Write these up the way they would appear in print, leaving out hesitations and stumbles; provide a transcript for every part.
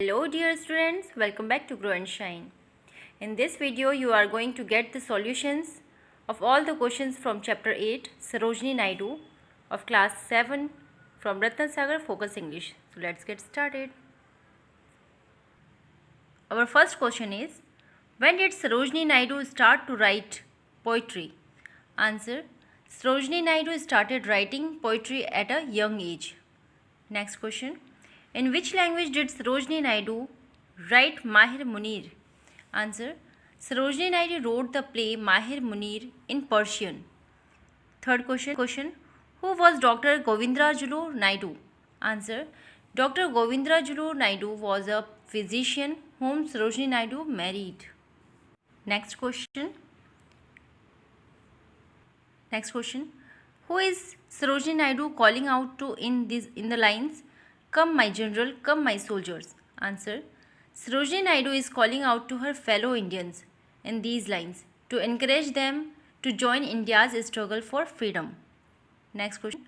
Hello dear students, welcome back to Grow and Shine. In this video you are going to get the solutions of all the questions from Chapter 8 Sarojini Naidu of Class 7 from Ratna Sagar Focus English. So let's get started. Our first question is, when did Sarojini Naidu start to write poetry? Answer, Sarojini Naidu started writing poetry at a young age. Next question, in which language did Sarojini Naidu write Mahir Munir? Answer, Sarojini Naidu wrote the play Mahir Munir in Persian. Third question, who was Dr. Govindarajalu Naidu? Answer, Dr. Govindarajalu Naidu was a physician whom Sarojini Naidu married. Next question, who is Sarojini Naidu calling out to in the lines, "Come my general, come my soldiers"? Answer, Sarojini Naidu is calling out to her fellow Indians in these lines to encourage them to join India's struggle for freedom. Next question,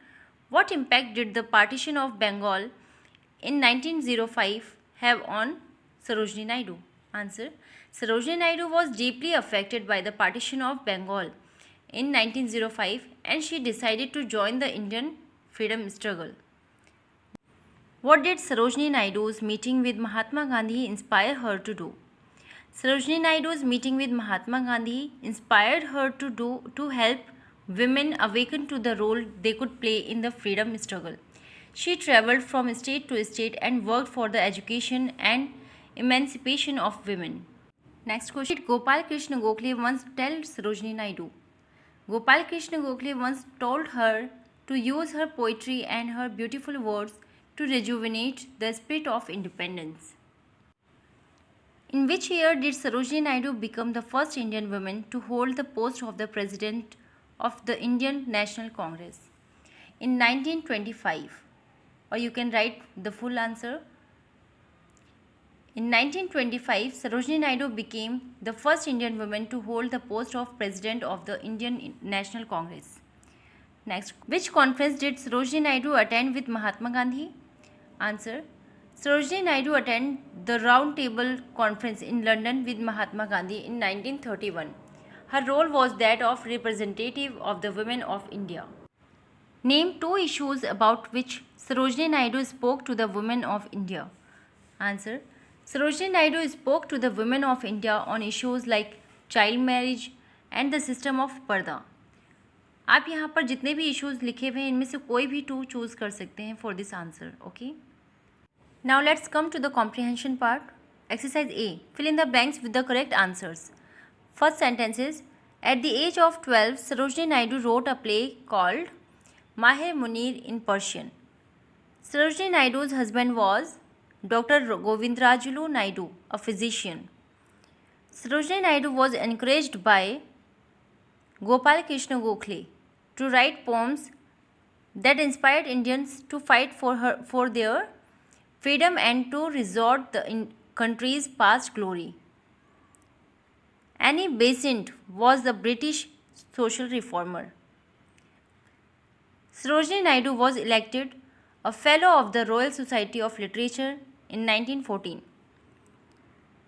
what impact did the partition of Bengal in 1905 have on Sarojini Naidu? Answer, Sarojini Naidu was deeply affected by the partition of Bengal in 1905 and she decided to join the Indian freedom struggle. What did Sarojini Naidu's meeting with Mahatma Gandhi inspire her to do? Sarojini Naidu's meeting with Mahatma Gandhi inspired her to help women awaken to the role they could play in the freedom struggle. She travelled from state to state and worked for the education and emancipation of women. Next question, did Gopal Krishna Gokhale once tell Sarojini Naidu? Gopal Krishna Gokhale once told her to use her poetry and her beautiful words to rejuvenate the spirit of independence. In which year did Sarojini Naidu become the first Indian woman to hold the post of the President of the Indian National Congress? In 1925, or you can write the full answer. In 1925, Sarojini Naidu became the first Indian woman to hold the post of President of the Indian National Congress. Next, which conference did Sarojini Naidu attend with Mahatma Gandhi? Answer, Sarojini Naidu attended the Round Table Conference in London with Mahatma Gandhi in 1931. Her role was that of representative of the women of India. Name two issues about which Sarojini Naidu spoke to the women of India. Answer, Sarojini Naidu spoke to the women of India on issues like child marriage and the system of पर्दा. आप यहाँ पर जितने भी issues लिखे हुए हैं इनमें से कोई भी टू चूज़ कर सकते हैं for this answer. Okay, now let's come to the comprehension part. Exercise A, fill in the blanks with the correct answers. First sentence is, at the age of 12, Sarojini Naidu wrote a play called Mahir Munir in Persian. Sarojini Naidu's husband was Dr. Govindarajalu Naidu, a physician. Sarojini Naidu was encouraged by Gopal Krishna Gokhale to write poems that inspired Indians to fight for their freedom and to restore the country's past glory. Annie Besant was the British social reformer. Sarojini Naidu was elected a Fellow of the Royal Society of Literature in 1914.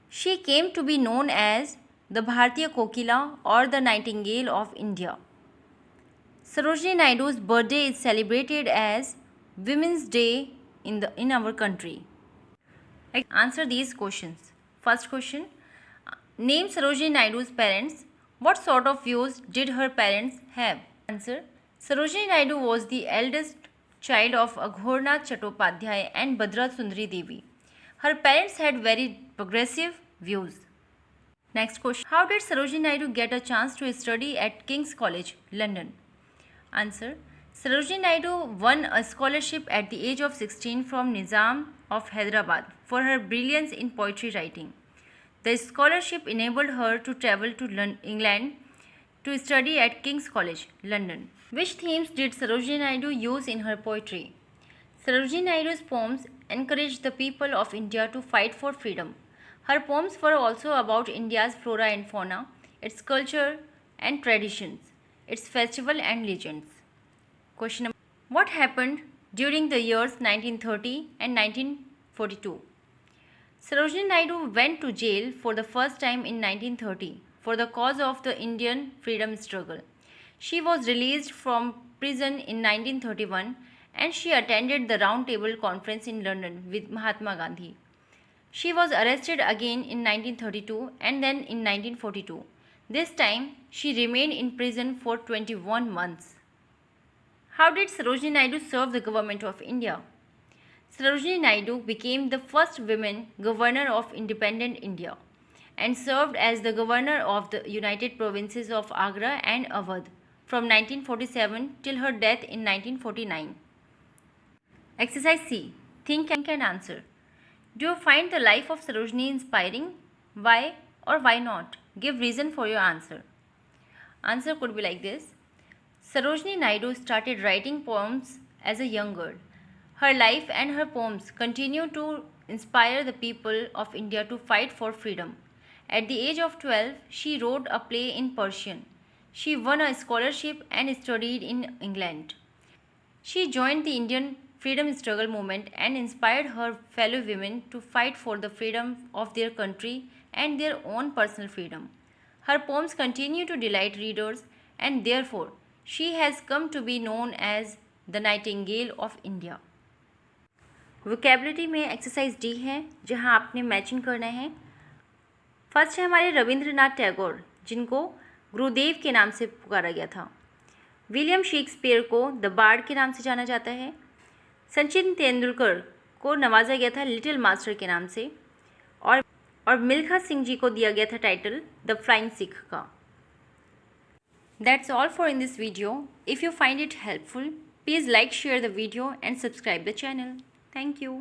She came to be known as the Bharatiya Kokila or the Nightingale of India. Sarojini Naidu's birthday is celebrated as Women's Day in our country. Answer these questions. First question, name Sarojini Naidu's parents. What sort of views did her parents have? Answer, Sarojini Naidu was the eldest child of Aghornath Chattopadhyay and Bhadra Sundari Devi. Her parents had very progressive views. Next question, how did Sarojini Naidu get a chance to study at King's College, London? Answer, Sarojini Naidu won a scholarship at the age of 16 from Nizam of Hyderabad for her brilliance in poetry writing. The scholarship enabled her to travel to England to study at King's College, London. Which themes did Sarojini Naidu use in her poetry? Sarojini Naidu's poems encouraged the people of India to fight for freedom. Her poems were also about India's flora and fauna, its culture and traditions, its festival and legends. Question number, what happened during the years 1930 and 1942? Sarojini Naidu went to jail for the first time in 1930 for the cause of the Indian freedom struggle. She was released from prison in 1931 and she attended the Round Table Conference in London with Mahatma Gandhi. She was arrested again in 1932 and then in 1942. This time, she remained in prison for 21 months. How did Sarojini Naidu serve the government of India? Sarojini Naidu became the first woman governor of independent India and served as the governor of the United Provinces of Agra and Awadh from 1947 till her death in 1949. Exercise C. Think and answer. Do you find the life of Sarojini inspiring? Why or why not? Give reason for your answer. Answer could be like this. Sarojini Naidu started writing poems as a young girl. Her life and her poems continue to inspire the people of India to fight for freedom. At the age of 12, she wrote a play in Persian. She won a scholarship and studied in England. She joined the Indian freedom struggle movement and inspired her fellow women to fight for the freedom of their country and their own personal freedom. Her poems continue to delight readers and therefore she has come to be known as the Nightingale of India. Vocabulary में exercise D है जहां आपने matching करना है। First है हमारे रविंद्रनाथ टैगोर जिनको गुरुदेव के नाम से पुकारा गया था। विलियम शेक्सपियर को द बार्ड के नाम से जाना जाता है। सचिन तेंदुलकर को नवाजा गया था लिटिल मास्टर के नाम से और मिल्खा सिंह जी को दिया गया था टाइटल द फ्लाइंग सिख का। That's all for in this video. If you find it helpful, please like, share the video and subscribe the channel. Thank you.